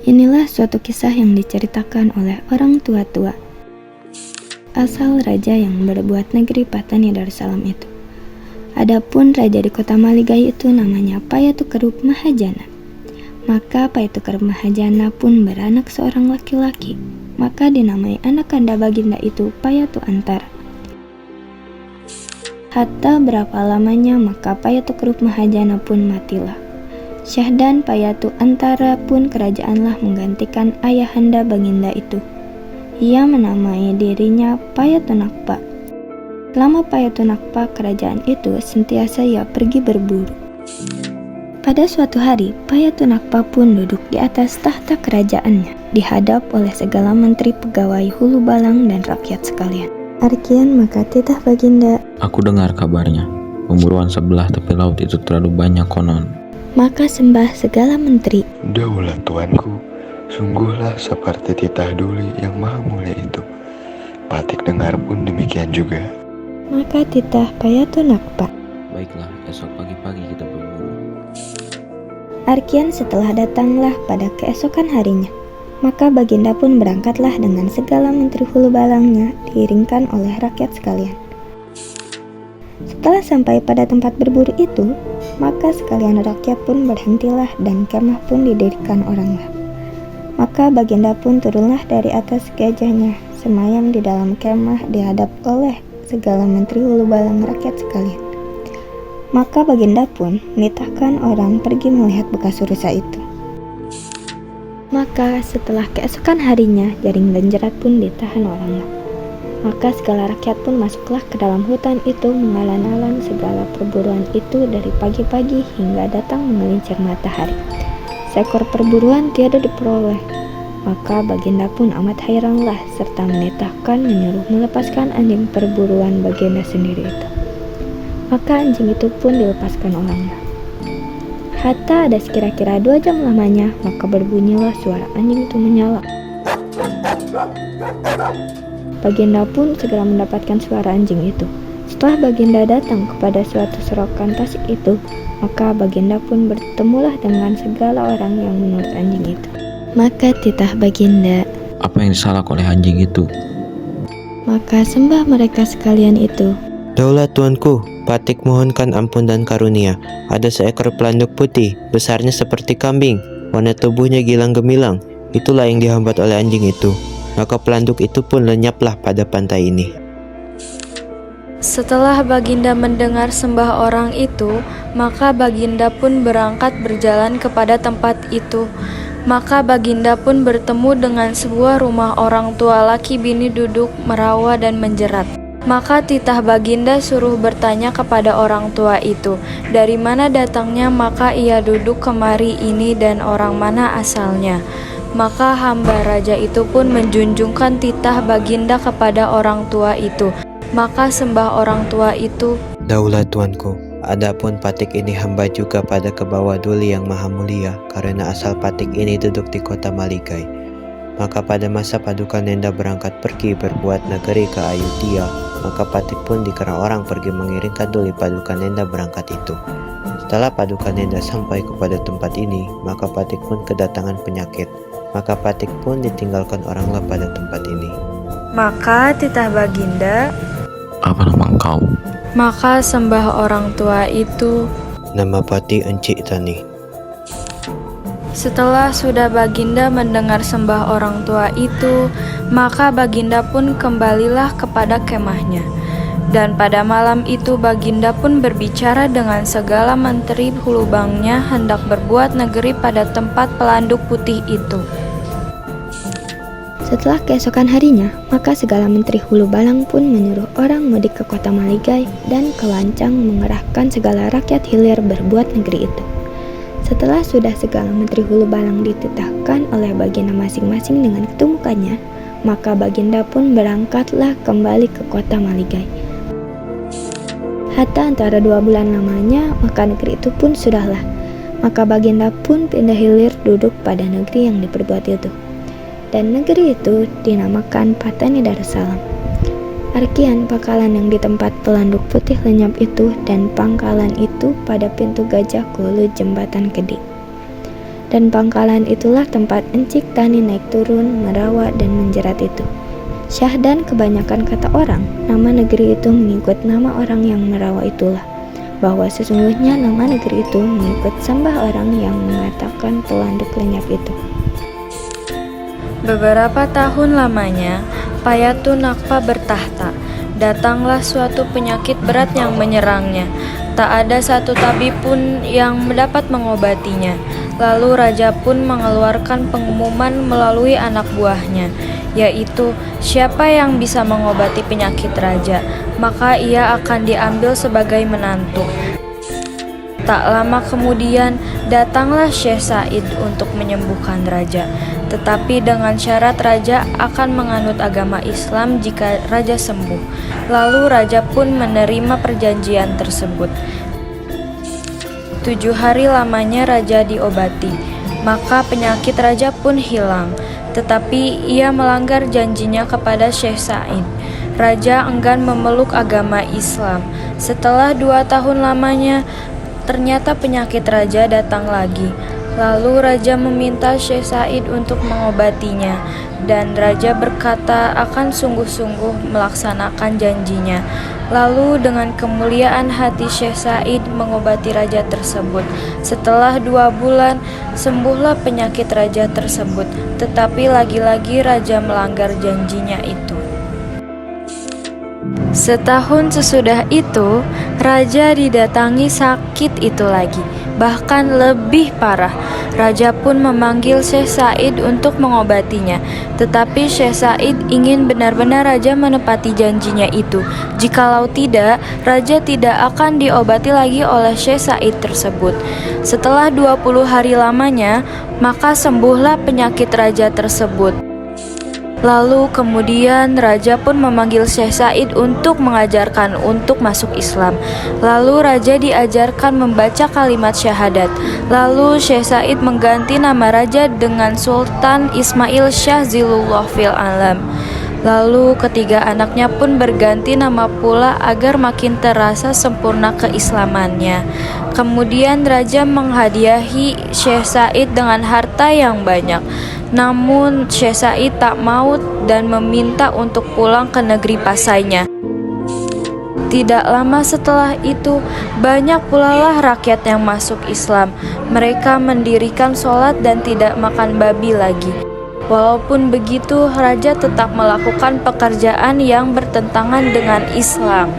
Inilah suatu kisah yang diceritakan oleh orang tua-tua asal raja yang berbuat negeri Patani Darussalam itu. Adapun raja di kota Maligai itu namanya Payatukerup Mahajana. Maka Payatukerup Mahajana pun beranak seorang laki-laki. Maka dinamai anak kanda baginda itu Payatu Antara. Hatta berapa lamanya maka Payatukerup Mahajana pun matilah. Syahdan Payatu Antara pun kerajaanlah menggantikan ayahanda baginda itu. Ia menamai dirinya Payatunakpa. Selama Payatunakpa kerajaan itu sentiasa ia pergi berburu. Pada suatu hari, Payatunakpa pun duduk di atas tahta kerajaannya, dihadap oleh segala menteri pegawai hulu balang dan rakyat sekalian. Arkian maka titah baginda, Aku dengar kabarnya, pemburuan sebelah tepi laut itu terlalu banyak konon. maka sembah segala menteri. Daulah tuanku, sungguhlah seperti titah Duli yang maha mulia itu. Patik dengar pun demikian juga. Maka titah Payatunakpa. Baiklah, esok pagi-pagi kita berburu. Arkian setelah datanglah pada keesokan harinya. Maka baginda pun berangkatlah dengan segala menteri hulu balangnya, diiringkan oleh rakyat sekalian. Setelah sampai pada tempat berburu itu, maka sekalian rakyat pun berhentilah dan kemah pun didirikan oranglah. Maka baginda pun turunlah dari atas gajahnya, semayam di dalam kemah dihadap oleh segala menteri hulu balang rakyat sekalian. Maka baginda pun menitahkan orang pergi melihat bekas rusa itu. Maka setelah keesokan harinya, jaring dan jerat pun ditahan orangnya. Maka segala rakyat pun masuklah ke dalam hutan itu mengalan-alan segala perburuan itu dari pagi-pagi hingga datang menggelincir matahari. Seekor perburuan tiada diperoleh. Maka baginda pun amat hairanlah serta menitahkan menyuruh melepaskan anjing perburuan baginda sendiri itu. Maka anjing itu pun dilepaskan orangnya. Hatta ada sekira-kira 2 jam lamanya, maka berbunyilah suara anjing itu menyala. Baginda pun segera mendapatkan suara anjing itu. Setelah baginda datang kepada suatu serokan tasik itu, maka baginda pun bertemulah dengan segala orang yang menurut anjing itu. Maka titah baginda, Apa yang disalak oleh anjing itu? maka sembah mereka sekalian itu. Daulah tuanku, Patik mohonkan ampun dan karunia. Ada seekor pelanduk putih, besarnya seperti kambing, warna tubuhnya gilang gemilang. Itulah yang dihambat oleh anjing itu. Maka pelanduk itu pun lenyaplah pada pantai ini. Setelah baginda mendengar sembah orang itu, maka baginda pun berangkat berjalan kepada tempat itu. Maka baginda pun bertemu dengan sebuah rumah orang tua laki bini duduk merawa dan menjerat. Maka titah baginda suruh bertanya kepada orang tua itu, dari mana datangnya, maka ia duduk kemari ini dan orang mana asalnya. Maka hamba raja itu pun menjunjungkan titah baginda kepada orang tua itu. Maka sembah orang tua itu, Daulah tuanku, adapun Patik ini hamba juga pada kebawa Duli yang maha mulia, karena asal Patik ini duduk di kota Maligai. Maka pada masa Paduka Nenda berangkat pergi berbuat negeri ke Ayodhya, maka Patik pun dikerah orang pergi mengiringkan Duli Paduka Nenda berangkat itu. Setelah Paduka Nenda sampai kepada tempat ini, maka Patik pun kedatangan penyakit. Maka Patik pun ditinggalkan oranglah pada tempat ini. maka titah baginda, Apa nama engkau? maka sembah orang tua itu. Nama Pati Encik Tani. Setelah sudah baginda mendengar sembah orang tua itu, maka baginda pun kembalilah kepada kemahnya. Dan pada malam itu baginda pun berbicara dengan segala menteri hulu bangnya hendak berbuat negeri pada tempat pelanduk putih itu. Setelah keesokan harinya, maka segala menteri hulu balang pun menyuruh orang mudik ke kota Maligai dan kelancang mengerahkan segala rakyat hilir berbuat negeri itu. Setelah sudah segala menteri hulu balang dititahkan oleh baginda masing-masing dengan ketumbukannya, maka baginda pun berangkatlah kembali ke kota Maligai. Hatta antara 2 bulan lamanya, maka negeri itu pun sudahlah. Maka baginda pun pindah hilir duduk pada negeri yang diperbuat itu. Dan negeri itu dinamakan Patani Darussalam. Arkian pangkalan yang di tempat pelanduk putih lenyap itu dan pangkalan itu pada pintu Gajah Kulu Jembatan Kedi. Dan pangkalan itulah tempat Encik Tani naik turun, merawat dan menjerat itu. Syah dan kebanyakan kata orang, nama negeri itu mengikut nama orang yang merawat itulah, bahwa sesungguhnya nama negeri itu mengikut sembah orang yang mengatakan pelanduk lenyap itu. Beberapa tahun lamanya, Payatu Nakpa bertahta. Datanglah suatu penyakit berat yang menyerangnya. Tak ada satu tabib pun yang dapat mengobatinya. Lalu raja pun mengeluarkan pengumuman melalui anak buahnya, yaitu siapa yang bisa mengobati penyakit raja, maka ia akan diambil sebagai menantu. Tak lama kemudian datanglah Syekh Said untuk menyembuhkan raja, tetapi dengan syarat raja akan menganut agama Islam jika raja sembuh. Lalu raja pun menerima perjanjian tersebut. 7 hari lamanya raja diobati, maka penyakit raja pun hilang. Tetapi ia melanggar janjinya kepada Syekh Said. Raja enggan memeluk agama Islam. Setelah 2 tahun lamanya, ternyata penyakit raja datang lagi. Lalu raja meminta Syekh Said untuk mengobatinya, dan raja berkata akan sungguh-sungguh melaksanakan janjinya. Lalu dengan kemuliaan hati Syekh Said mengobati raja tersebut. Setelah 2 bulan, sembuhlah penyakit raja tersebut, tetapi lagi-lagi raja melanggar janjinya itu. Setahun sesudah itu, raja didatangi sakit itu lagi, bahkan lebih parah. Raja pun memanggil Syekh Said untuk mengobatinya, tetapi Syekh Said ingin benar-benar raja menepati janjinya itu. Jikalau tidak, raja tidak akan diobati lagi oleh Syekh Said tersebut. Setelah 20 hari lamanya, maka sembuhlah penyakit raja tersebut. Lalu kemudian raja pun memanggil Syekh Said untuk mengajarkan untuk masuk Islam. Lalu raja diajarkan membaca kalimat syahadat. Lalu Syekh Said mengganti nama raja dengan Sultan Ismail Shah Zilullah fil Alam. Lalu ketiga anaknya pun berganti nama pula agar makin terasa sempurna keislamannya. Kemudian raja menghadiahi Syekh Said dengan harta yang banyak. Namun Syekh Said tak mau dan meminta untuk pulang ke negeri pasainya. Tidak lama setelah itu, banyak pula lah rakyat yang masuk Islam. Mereka mendirikan sholat dan tidak makan babi lagi. Walaupun begitu, raja tetap melakukan pekerjaan yang bertentangan dengan Islam.